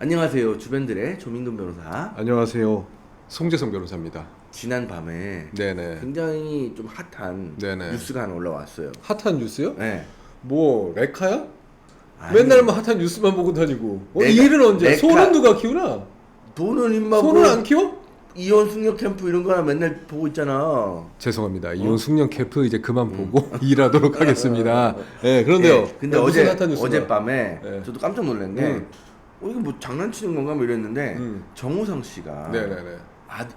안녕하세요. 주변들의 조민근 변호사. 안녕하세요. 송재성 변호사입니다. 지난 밤에 네네. 굉장히 좀 핫한 네네. 뉴스가 하나 올라왔어요. 핫한 뉴스요? 네. 뭐 레카야? 아니, 맨날 뭐 핫한 뉴스만 보고 다니고. 이 레카- 일은 언제? 레카- 소는 누가 키우나? 돈은 임마 소는 안 키워? 이혼 숙녀 캠프 이런 거나 맨날 보고 있잖아. 죄송합니다. 이혼 숙련 캠프 이제 그만 보고 일하도록 하겠습니다. 네, 그런데요. 네, 근데 무슨 핫한 뉴스가? 어젯밤에 네. 저도 깜짝 놀란 게 이거 뭐 장난치는 건가 뭐 이랬는데 정우성 씨가 네네네.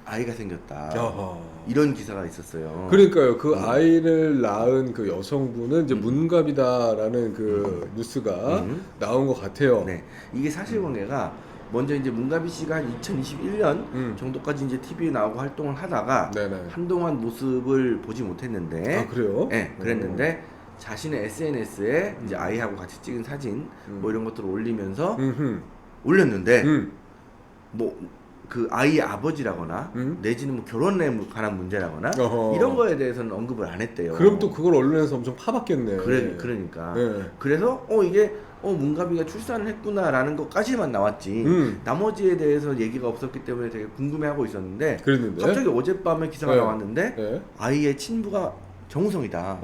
아이가 생겼다. 야하. 이런 기사가 있었어요. 그러니까요. 그 아이를 낳은 그 여성분은 이제 문갑이다라는 그 뉴스가 나온 것 같아요. 네, 이게 사실관계가 먼저 이제 문가비 씨가 한 2021년 정도까지 이제 TV에 나오고 활동을 하다가 네네. 한동안 모습을 보지 못했는데, 아 그래요? 네, 그랬는데 자신의 SNS에 이제 아이하고 같이 찍은 사진 뭐 이런 것들을 올리면서 올렸는데 뭐 그 아이의 아버지라거나 내지는 뭐 결혼에 관한 문제라거나 어허. 이런 거에 대해서는 언급을 안 했대요. 그럼 또 그걸 언론에서 엄청 파봤겠네. 그러니까 네. 그래서 이게 문가비가 출산을 했구나라는 것까지만 나왔지 나머지에 대해서 얘기가 없었기 때문에 되게 궁금해하고 있었는데 그랬는데 갑자기 어젯밤에 기사가 네. 나왔는데 네. 아이의 친부가 정우성이다.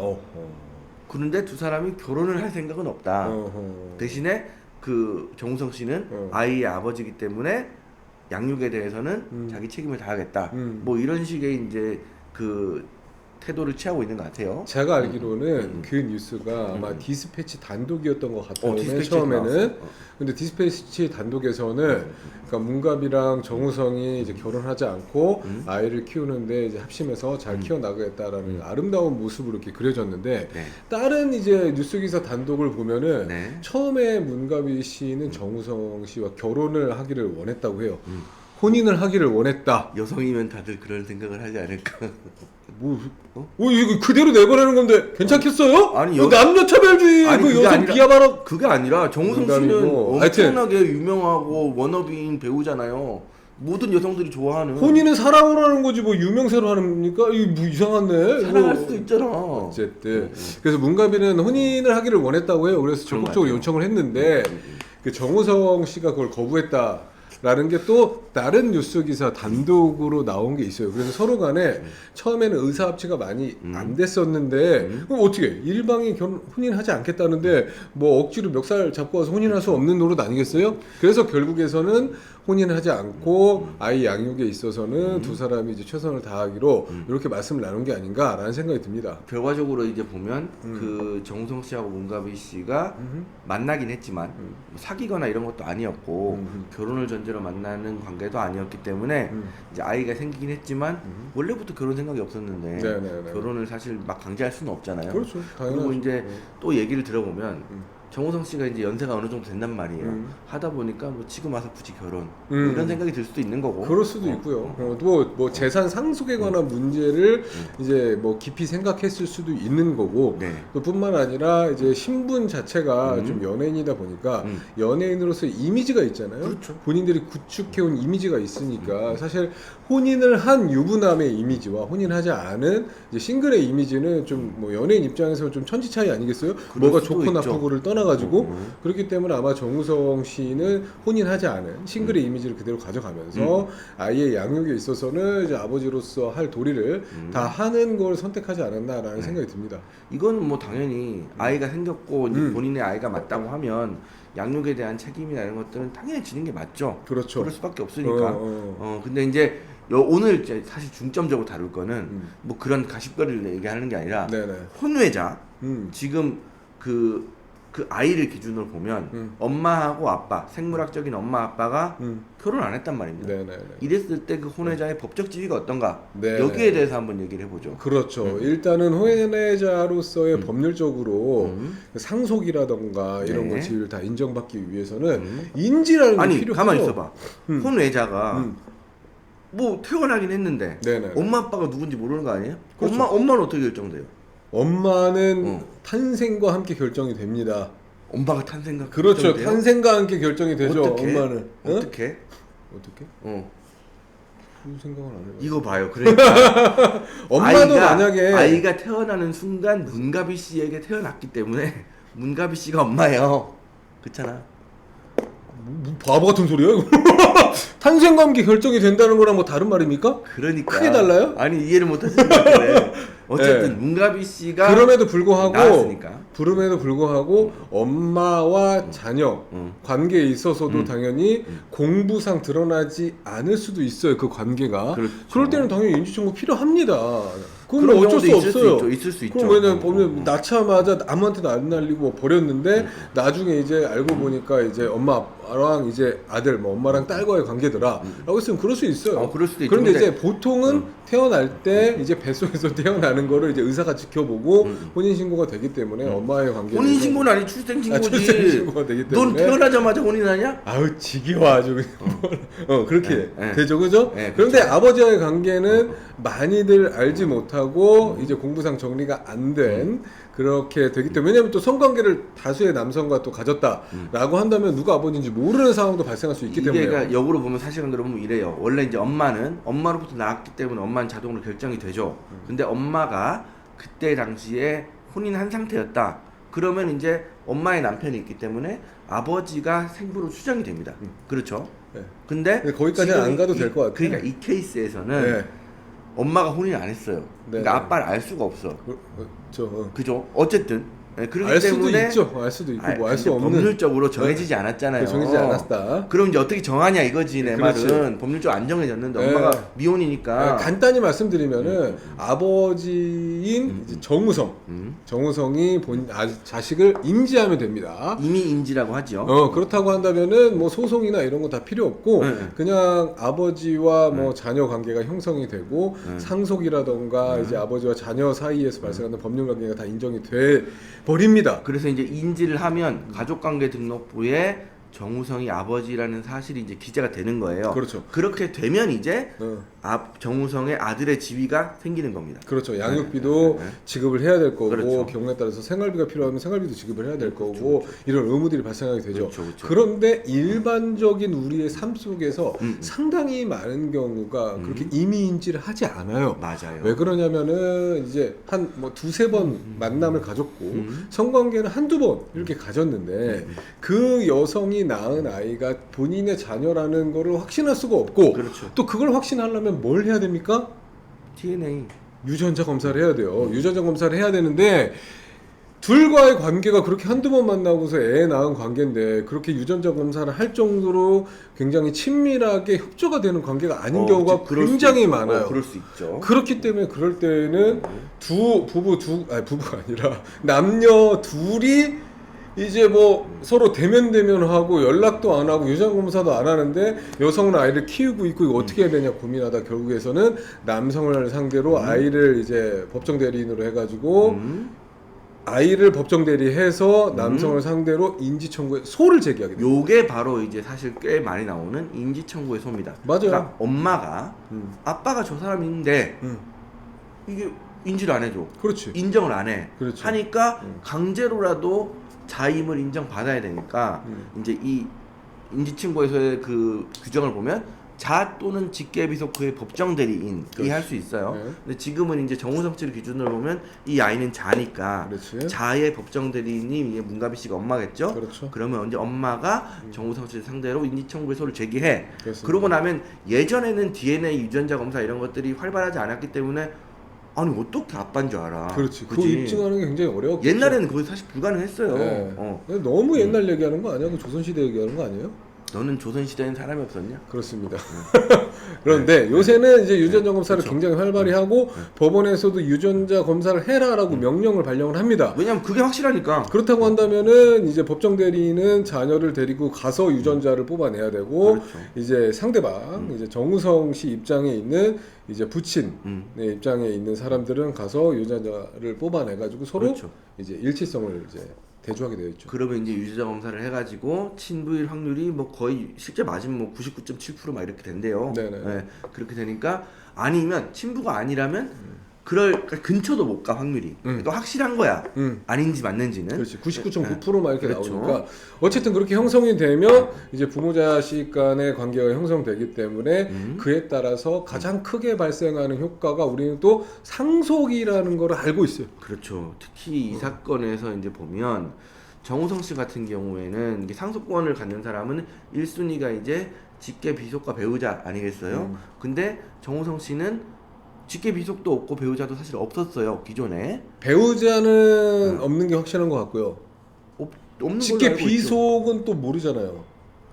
그런데 두 사람이 결혼을 할 생각은 없다. 대신에 그 정우성 씨는 아이의 아버지이기 때문에 양육에 대해서는 자기 책임을 다하겠다. 뭐 이런 식의 이제 그 태도를 취하고 있는 것 같아요. 제가 알기로는 그 뉴스가 아마 디스패치 단독이었던 것 같아요. 디스패치에서 처음에는. 나왔어. 근데 디스패치 단독에서는 그러니까 문갑이랑 정우성이 이제 결혼하지 않고 아이를 키우는데 이제 합심해서 잘 키워나가겠다라는 아름다운 모습으로 이렇게 그려졌는데 네. 다른 이제 뉴스 기사 단독을 보면은 네. 처음에 문갑이 씨는 정우성 씨와 결혼을 하기를 원했다고 해요. 혼인을 하기를 원했다. 여성이면 다들 그런 생각을 하지 않을까. 이거 그대로 내보내는 건데 괜찮겠어요? 아니, 이거 남녀차별주의 아니, 그 그게 여성 아니라- 비하 발언. 그게 아니라 정우성 씨는 농담이고. 엄청나게 유명하고 워너비인 배우잖아요. 모든 여성들이 좋아하는. 혼인은 사랑으로 하는 거지 뭐 유명세로 합니까? 이거 뭐 이상하네. 사랑할 이거. 수도 있잖아. 어쨌든 그래서 문가비는 혼인을 하기를 원했다고 해요. 그래서 그런 것 적극적으로 같아요. 요청을 했는데 그 정우성 씨가 그걸 거부했다. 라는 게 또 다른 뉴스 기사 단독으로 나온 게 있어요. 그래서 서로 간에 처음에는 의사합치가 많이 안 됐었는데 그럼 어떻게 일방이 혼인하지 않겠다는데 뭐 억지로 멱살 잡고 와서 혼인할 수 없는 노릇 아니겠어요? 그래서 결국에서는 혼인하지 않고 아이 양육에 있어서는 두 사람이 이제 최선을 다하기로 이렇게 말씀을 나눈 게 아닌가라는 생각이 듭니다. 결과적으로 이제 보면 그 정우성 씨하고 문가비 씨가 만나긴 했지만 뭐 사귀거나 이런 것도 아니었고 결혼을 전제로 만나는 관계도 아니었기 때문에 이제 아이가 생기긴 했지만 원래부터 결혼 생각이 없었는데 네네네. 결혼을 사실 막 강제할 수는 없잖아요. 그렇죠. 그리고 당연하죠. 이제 또 얘기를 들어보면 정우성 씨가 이제 연세가 어느 정도 된단 말이에요. 하다 보니까 뭐 지금 와서 굳이 결혼 뭐 이런 생각이 들 수도 있는 거고. 그럴 수도 있고요. 뭐 재산 상속에 관한 문제를 이제 뭐 깊이 생각했을 수도 있는 거고. 네. 또 뿐만 아니라 이제 신분 자체가 좀 연예인이다 보니까 연예인으로서의 이미지가 있잖아요. 그렇죠. 본인들이 구축해온 이미지가 있으니까 사실 혼인을 한 유부남의 이미지와 혼인하지 않은 이제 싱글의 이미지는 좀 뭐 연예인 입장에서 좀 천지 차이 아니겠어요? 뭐가 수도 좋고 있죠. 나쁘고를 떠나가지고 그렇기 때문에 아마 정우성 씨는 혼인하지 않은 싱글의 이미지를 그대로 가져가면서 아이의 양육에 있어서는 이제 아버지로서 할 도리를 다 하는 걸 선택하지 않았나라는 생각이 듭니다. 이거는 뭐 당연히 아이가 생겼고 이제 본인의 아이가 맞다고 하면 양육에 대한 책임이나 이런 것들은 당연히 지는 게 맞죠. 그렇죠. 그럴 수밖에 없으니까. 근데 이제 오늘 이제 사실 중점적으로 다룰 거는 뭐 그런 가십거리를 얘기하는 게 아니라 네네. 혼외자 지금 그 아이를 기준으로 보면 엄마하고 아빠 생물학적인 엄마 아빠가 결혼 안 했단 말입니다. 네네네. 이랬을 때 그 혼외자의 법적 지위가 어떤가 네네. 여기에 대해서 한번 얘기를 해보죠. 그렇죠. 일단은 혼외자로서의 법률적으로 그 상속이라던가 이런 네. 거 지위를 다 인정받기 위해서는 인지라는 게 아니 필요해요. 가만히 있어봐. 혼외자가 뭐 태어나긴 했는데 네네. 엄마 아빠가 누군지 모르는 거 아니에요? 그렇죠. 엄마는 어떻게 결정돼요? 엄마는 탄생과 함께 결정이 됩니다. 엄마가 탄생과 그렇죠. 결정돼요? 탄생과 함께 결정이 되죠. 어떻게? 엄마는. 응? 어떻게? 어떻게? 어 무슨 생각을 안 해요. 이거 봐요. 그러니까 엄마도 만약에 아이가 태어나는 순간 문가비 씨에게 태어났기 때문에 문가비 씨가 엄마예요. 그렇잖아. 뭐 바보 같은 소리야 이거. 탄생관계 결정이 된다는 거랑 뭐 다른 말입니까? 그러니까 크게 달라요? 아니 이해를 못하시는 것 같은데 어쨌든 문가비 씨가 그럼에도 불구하고 나왔으니까. 엄마와 자녀 관계에 있어서도 당연히 공부상 드러나지 않을 수도 있어요. 그 관계가. 그렇죠. 그럴 때는 당연히 인지청구 필요합니다. 그건 그런 뭐 어쩔 수 경우도 있을 수 없어요. 있죠. 있을 수 있죠. 그럼 왜냐면 보면 낳자마자 아무한테도 안 날리고 버렸는데 나중에 이제 알고 보니까 이제 엄마랑 이제 아들 뭐 엄마랑 딸과의 관계더라라고 했으면 그럴 수 있어요. 그럴 수도 있죠. 그런데 근데 이제 보통은 태어날 때 이제 뱃속에서 태어나는 거를 이제 의사가 지켜보고 혼인 신고가 되기 때문에 엄마의 관계 혼인 신고는 아니 출생 신고지. 출생 신고가 되기 때문에. 넌 태어나자마자 혼인하냐? 아우 지겨워 아주 그냥. 그렇게 되죠, 그죠? 네, 그런데 그렇죠. 아버지와의 관계는 많이들 알지 못하고 이제 공부상 정리가 안 된 그렇게 되기 때문에 왜냐면 또 성관계를 다수의 남성과 또 가졌다라고 한다면 누가 아버지인지 모르는 상황도 발생할 수 있기 때문에. 이게 역으로 보면 사실관계로 보면 이래요. 원래 이제 엄마는 엄마로부터 나왔기 때문에 엄마는 자동으로 결정이 되죠. 근데 엄마가 그때 당시에 혼인한 상태였다. 그러면 이제 엄마의 남편이 있기 때문에 아버지가 생부로 추정이 됩니다. 그렇죠. 네. 근데 거기까지는 안 가도 될 것 같아요. 그러니까 이 케이스에서는 네. 엄마가 혼인 안 했어요. 네. 그러니까 아빠를 알 수가 없어. 그렇죠. 그죠? 어쨌든 그렇기 알 수도 때문에 있죠. 알 수도 있고 뭐 알 수 없는. 법률적으로 정해지지 않았잖아요. 정해지지 않았다. 그럼 이제 어떻게 정하냐 이거지 내 그렇지. 말은. 법률적으로 안 정해졌는데 네. 엄마가 미혼이니까. 간단히 말씀드리면은 아버지인 이제 정우성이 자식을 인지하면 됩니다. 이미 인지라고 하죠. 그렇다고 한다면은 뭐 소송이나 이런 거 다 필요 없고 그냥 아버지와 뭐 자녀 관계가 형성이 되고 상속이라던가 이제 아버지와 자녀 사이에서 발생하는 법률 관계가 다 인정이 돼 버립니다. 그래서 이제 인지를 하면 가족관계 등록부에 정우성이 아버지라는 사실이 이제 기재가 되는 거예요. 그렇죠. 그렇게 되면 이제 정우성의 아들의 지위가 생기는 겁니다. 그렇죠. 양육비도 지급을 해야 될 거고 그렇죠. 경우에 따라서 생활비가 필요하면 생활비도 지급을 해야 될 거고 그렇죠. 이런 의무들이 발생하게 되죠. 그렇죠. 그런데 일반적인 우리의 삶 속에서 상당히 많은 경우가 그렇게 이미인지를 하지 않아요. 맞아요. 왜 그러냐면은 이제 한 뭐 두세 번 만남을 가졌고 성관계는 한두 번 이렇게 가졌는데 그 여성이 낳은 아이가 본인의 자녀라는 거를 확신할 수가 없고 그렇죠. 또 그걸 확신하려면 뭘 해야 됩니까? DNA. 유전자 검사를 해야 돼요. 유전자 검사를 해야 되는데 둘과의 관계가 그렇게 한두 번 만나고서 애 낳은 관계인데 그렇게 유전자 검사를 할 정도로 굉장히 친밀하게 협조가 되는 관계가 아닌 경우가 굉장히 많아요. 그럴 수 있죠. 그렇기 때문에 그럴 때는 부부가 아니라 남녀 둘이 이제 뭐 서로 대면하고 연락도 안 하고 유전 검사도 안 하는데 여성은 아이를 키우고 있고 이거 어떻게 해야 되냐 고민하다 결국에서는 남성을 상대로 아이를 이제 법정 대리인으로 해가지고 아이를 법정 대리해서 남성을 상대로 인지청구에 소를 제기하게 돼요. 요게 바로 이제 사실 꽤 많이 나오는 인지청구의 소입니다. 맞아요. 그러니까 엄마가 아빠가 저 사람인데 이게 인지를 안 해줘. 그렇지. 인정을 안 해. 그렇지. 하니까 강제로라도 자임을 인정받아야 되니까 이제 이 인지청구에서의 그 규정을 보면 자 또는 직계비속부의 법정 대리인이 할 수 있어요. 네. 근데 지금은 이제 정우성 씨를 기준으로 보면 이 아이는 자니까 그렇지. 자의 법정 대리인이 이게 문가비 씨가 엄마겠죠. 그렇죠. 그러면 이제 엄마가 정우성 씨를 상대로 인지청구의 소를 제기해. 그렇습니다. 그러고 나면 예전에는 DNA 유전자 검사 이런 것들이 활발하지 않았기 때문에 아니 어떻게 아빠인 줄 알아. 그렇지. 그거 그지? 입증하는 게 굉장히 어려워. 옛날에는 그거 사실 불가능했어요. 네. 어. 너무 옛날 얘기하는 거 아니야? 그 조선시대 얘기하는 거 아니에요? 너는 조선시대엔 사람이 없었냐? 그렇습니다. 그런데 요새는 이제 유전자 검사를 그렇죠. 굉장히 활발히 하고 법원에서도 유전자 검사를 해라라고 명령을 발령을 합니다. 왜냐면 그게 확실하니까. 그렇다고 한다면은 이제 법정 대리인은 자녀를 데리고 가서 유전자를 뽑아내야 되고 그렇죠. 이제 상대방 이제 정우성 씨 입장에 있는 이제 부친 입장에 있는 사람들은 가서 유전자를 뽑아내 가지고 서로 그렇죠. 이제 일치성을 이제 대조하게 되어 있죠. 그러면 이제 유전자 검사를 해가지고 친부일 확률이 뭐 거의 실제 맞으면 뭐 99.7% 막 이렇게 된대요. 네네. 네, 그렇게 되니까 아니면 친부가 아니라면 그러니까 근처도 못 가 확률이. 그러니까 확실한 거야. 아닌지 맞는지는. 그렇지. 99.9%막 이렇게 그렇죠. 나오니까 어쨌든 그렇게 형성이 되면 이제 부모 자식 간의 관계가 형성되기 때문에 그에 따라서 가장 크게 발생하는 효과가 우리는 또 상속이라는 걸 알고 있어요. 그렇죠. 특히 이 사건에서 이제 보면 정우성 씨 같은 경우에는 이게 상속권을 갖는 사람은 1순위가 이제 직계 비속과 배우자 아니겠어요? 근데 정우성 씨는 직계 비속도 없고 배우자도 사실 없었어요 기존에. 배우자는 없는 게 확실한 것 같고요. 없는 걸로 직계 알고 있죠. 비속은 또 모르잖아요.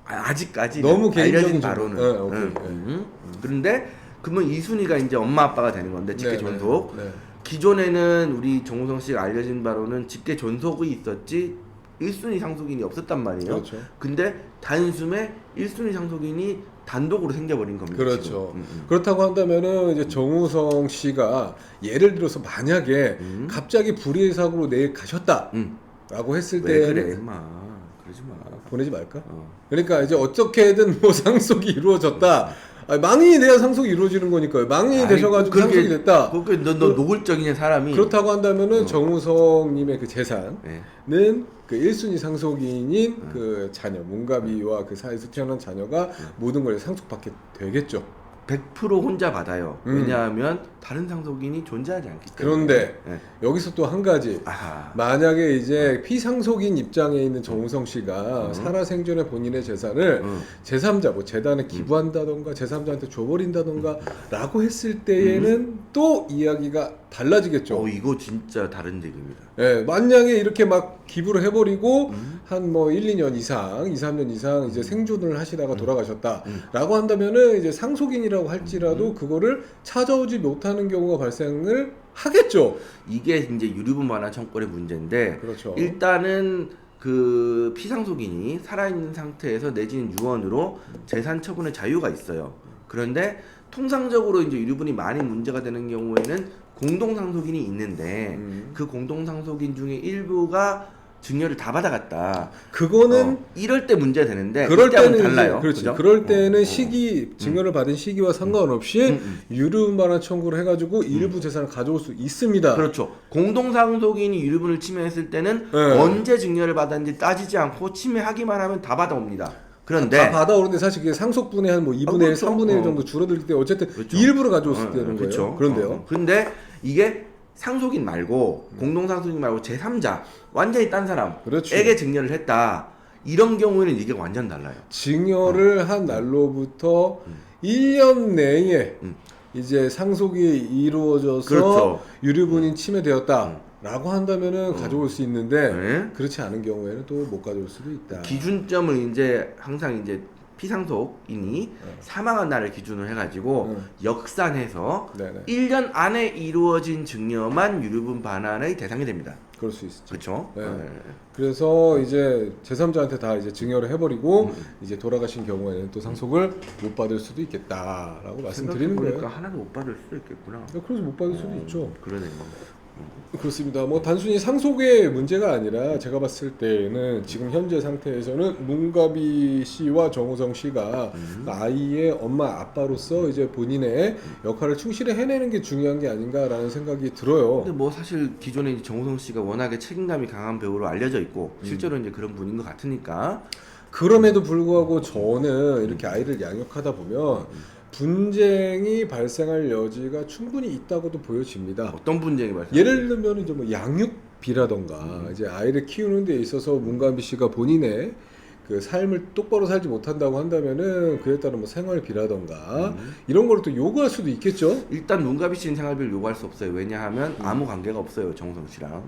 아직까지 너무 알려진 개인적인 바로는. 네, 오케이. 그런데 그러면 2순위가 이제 엄마 아빠가 되는 건데 직계 네, 존속. 네. 기존에는 우리 정우성 씨가 알려진 바로는 직계 존속이 있었지 1순위 상속인이 없었단 말이에요. 그렇죠. 근데 단숨에 1순위 상속인이 단독으로 생겨버린 겁니다. 그렇죠. 지금. 그렇다고 한다면은 이제 정우성 씨가 예를 들어서 만약에 갑자기 불의의 사고로 내일 가셨다라고 했을 왜 때는 그래 임마 그러지 마. 보내지 말까? 어. 그러니까 이제 어떻게든 뭐 상속이 이루어졌다. 아니, 망인이 돼야 상속이 이루어지는 거니까요. 망인이 되셔가지고 상속이 됐다. 그렇게 너 노골적인 사람이 그렇다고 한다면은 정우성님의 그 재산은 네. 그 1순위 상속인인 그 자녀, 문가비와 그 사이에서 태어난 자녀가 모든 걸 상속받게 되겠죠. 100% 혼자 받아요. 왜냐하면 다른 상속인이 존재하지 않기 때문에. 그런데 네. 여기서 또 한 가지. 아하. 만약에 이제 피상속인 입장에 있는 정우성 씨가 살아생전에 본인의 재산을 제3자, 뭐 재단에 기부한다던가 제3자한테 줘버린다던가 라고 했을 때에는 또 이야기가 달라지겠죠. 이거 진짜 다른 얘기입니다. 예, 만약에 이렇게 막 기부를 해버리고 한 뭐 1, 2년 이상, 2, 3년 이상 이제 생존을 하시다가 돌아가셨다라고 한다면은 이제 상속인이라고 할지라도 그거를 찾아오지 못하는 경우가 발생을 하겠죠. 이게 이제 유류분 반환 청구의 문제인데 그렇죠. 일단은 그 피상속인이 살아있는 상태에서 내지는 유언으로 재산 처분의 자유가 있어요. 그런데 통상적으로 이제 유류분이 많이 문제가 되는 경우에는 공동상속인이 있는데 그 공동상속인 중에 일부가 증여를 다 받아갔다. 그거는 이럴 때 문제 되는데 그럴 때는 달라요. 그렇지. 그죠? 그럴 때는 시기 증여를 받은 시기와 상관없이 유류분반환 청구를 해가지고 일부 재산을 가져올 수 있습니다. 그렇죠. 공동상속인이 유류분을 침해했을 때는 네. 언제 증여를 받았는지 따지지 않고 침해하기만 하면 다 받아옵니다. 그런데 다 받아오는데 사실 그게 상속분의 한 뭐 2분의 1, 그렇죠. 3분의 1 정도 줄어들 때 어쨌든 그렇죠. 일부를 가져올 수 있는 그렇죠. 거예요. 그런데요. 근데 이게 상속인 말고 공동상속인 말고 제3자 완전히 딴 사람에게 그렇죠. 증여를 했다. 이런 경우에는 이게 완전 달라요. 증여를 한 날로부터 1년 내에 이제 상속이 이루어져서 그렇죠. 유류분이 침해되었다라고 한다면은 가져올 수 있는데 네. 그렇지 않은 경우에는 또 못 가져올 수도 있다. 기준점을 이제 항상 이제 피상속인이 사망한 날을 기준으로 해가지고 역산해서 네네. 1년 안에 이루어진 증여만 유류분 반환의 대상이 됩니다. 그럴 수 있죠. 그렇죠? 네. 그래서 이제 제3자한테 다 이제 증여를 해버리고 이제 돌아가신 경우에는 또 상속을 못 받을 수도 있겠다라고 말씀드리는 거예요. 그러니까 하나도 못 받을 수도 있겠구나. 그래서 못 받을 수도 있죠. 그러네. 그렇습니다. 뭐 단순히 상속의 문제가 아니라 제가 봤을 때는 지금 현재 상태에서는 문가비 씨와 정우성 씨가 아이의 엄마 아빠로서 이제 본인의 역할을 충실히 해내는 게 중요한 게 아닌가라는 생각이 들어요. 근데 뭐 사실 기존에 이제 정우성 씨가 워낙에 책임감이 강한 배우로 알려져 있고 실제로 이제 그런 분인 것 같으니까 그럼에도 불구하고 저는 이렇게 아이를 양육하다 보면 분쟁이 발생할 여지가 충분히 있다고도 보여집니다. 어떤 분쟁이 발생? 예를 들면 이제 뭐 양육비라던가 이제 아이를 키우는 데 있어서 문가비 씨가 본인의 그 삶을 똑바로 살지 못한다고 한다면은 그에 따른 뭐 생활비라던가 이런 걸 또 요구할 수도 있겠죠. 일단 문가비 씨는 생활비를 요구할 수 없어요. 왜냐하면 아무 관계가 없어요 정우성 씨랑.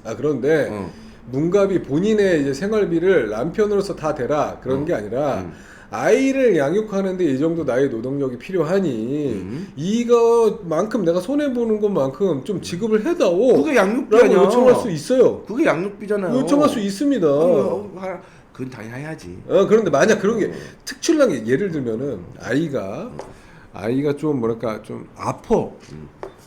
아 그런데 문가비 본인의 이제 생활비를 남편으로서 다 대라 그런 게 아니라 아이를 양육하는데 이 정도 나의 노동력이 필요하니 이거만큼 내가 손해보는 것만큼 좀 지급을 해다오 그게 양육비 라고 아니야. 요청할 수 있어요. 그게 양육비잖아요. 요청할 수 있습니다. 그건 당연히 해야지. 그런데 만약 그런 게 특출난 게 예를 들면은 아이가 좀 뭐랄까 좀 아파.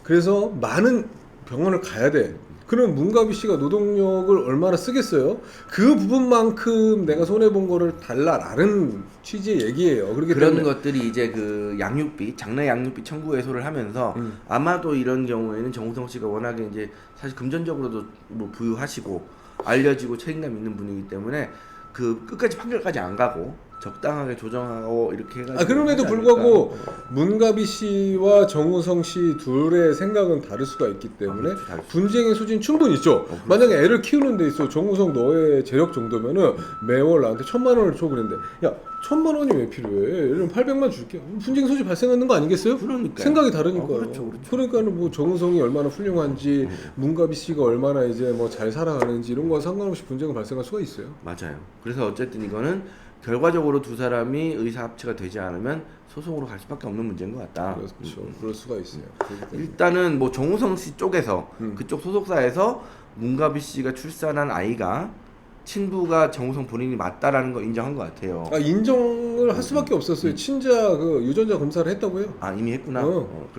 그래서 많은 병원을 가야 돼. 그럼 문가비 씨가 노동력을 얼마나 쓰겠어요? 그 부분만큼 내가 손해 본 거를 달라라는 취지의 얘기예요. 그렇기 그런 때문에 것들이 이제 그 양육비, 장래 양육비 청구 회소를 하면서 아마도 이런 경우에는 정우성 씨가 워낙에 이제 사실 금전적으로도 뭐 부유하시고 알려지고 책임감 있는 분이기 때문에 그 끝까지 판결까지 안 가고 적당하게 조정하고 이렇게 해가지고. 그럼에도 하지 불구하고 않을까? 문가비 씨와 정우성 씨 둘의 생각은 다를 수가 있기 때문에 그렇지, 다를 수 분쟁의 소진 충분히 있죠. 그렇지. 만약에 애를 키우는 데 있어 정우성 너의 재력 정도면은 매월 나한테 1,000만 원을 줘 그랬는데 야 1,000만 원이 왜 필요해? 이러면 800만 줄게. 분쟁 소지 발생하는 거 아니겠어요? 그러니까요. 생각이 다르니까요. 그렇죠. 그러니까는 뭐 정우성이 얼마나 훌륭한지 문가비 씨가 얼마나 이제 뭐 잘 살아가는지 이런 거 상관없이 분쟁이 발생할 수가 있어요. 맞아요. 그래서 어쨌든 이거는 결과적으로 두 사람이 의사 합치가 되지 않으면 소송으로 갈 수밖에 없는 문제인 것 같다. 그렇죠. 그럴 수가 있어요. 일단은 뭐 정우성 씨 쪽에서 음. 그쪽 소속사에서 문가비 씨가 출산한 아이가 친부가 정우성 본인이 맞다라는 거 인정한 것 같아요. 인정을 할 수밖에 없었어요. 친자 그 유전자 검사를 했다고요. 이미 했구나. 어.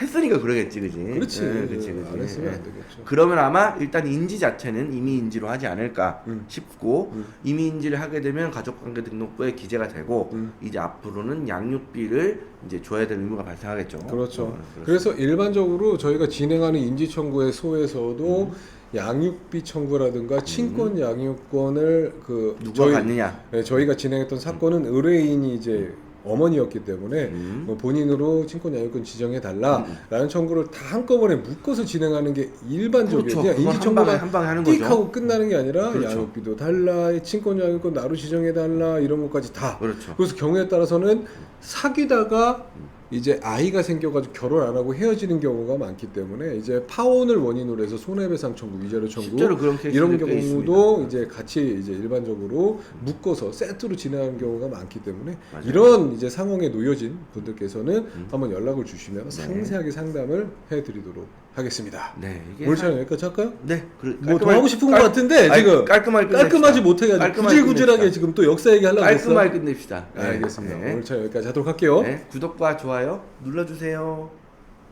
했으니까 그러겠지, 그지? 그렇지. 그치. 안 했으면 안 되겠죠. 그러면 아마 일단 인지 자체는 임의 인지로 하지 않을까 싶고 음. 임의 인지를 하게 되면 가족관계 등록부에 기재가 되고 이제 앞으로는 양육비를 이제 줘야 될 의무가 발생하겠죠. 그렇죠. 그래서 일반적으로 저희가 진행하는 인지 청구의 소에서도 양육비 청구라든가 친권 양육권을 그 누가 받느냐? 저희가 진행했던 사건은 의뢰인이 이제 어머니였기 때문에 뭐 본인으로 친권 양육권 지정해 달라라는 청구를 다 한꺼번에 묶어서 진행하는 게 일반적이에요. 그렇죠. 그냥 인지 청구가 한 방에 하는 띡 거죠. 하고 끝나는 게 아니라 그렇죠. 양육비도 달라, 친권 양육권 나로 지정해 달라 이런 것까지 다. 그렇죠. 그래서 경우에 따라서는 사귀다가 이제 아이가 생겨가지고 결혼 안 하고 헤어지는 경우가 많기 때문에 이제 파혼을 원인으로 해서 손해배상 청구, 위자료 청구 실제로 그런 이런 케이스들이 꽤 경우도 있습니다. 이제 같이 이제 일반적으로 묶어서 세트로 진행하는 경우가 많기 때문에 맞아요. 이런 이제 상황에 놓여진 분들께서는 한번 연락을 주시면 상세하게 상담을 해드리도록 하겠습니다. 네, 이게 오늘 촬영 여기까지 할까요? 네, 뭐 더 하고 싶은 것 같은데 지금 끝냅시다. 깔끔하지 못해가지고 깔끔하게 구질구질하게 끝냅시다. 지금 또 역사 얘기하려고 했어. 깔끔하게 끝냅시다. 알겠습니다. 네. 오늘 촬영 여기까지 하도록 할게요. 네, 구독과 좋아요 눌러주세요.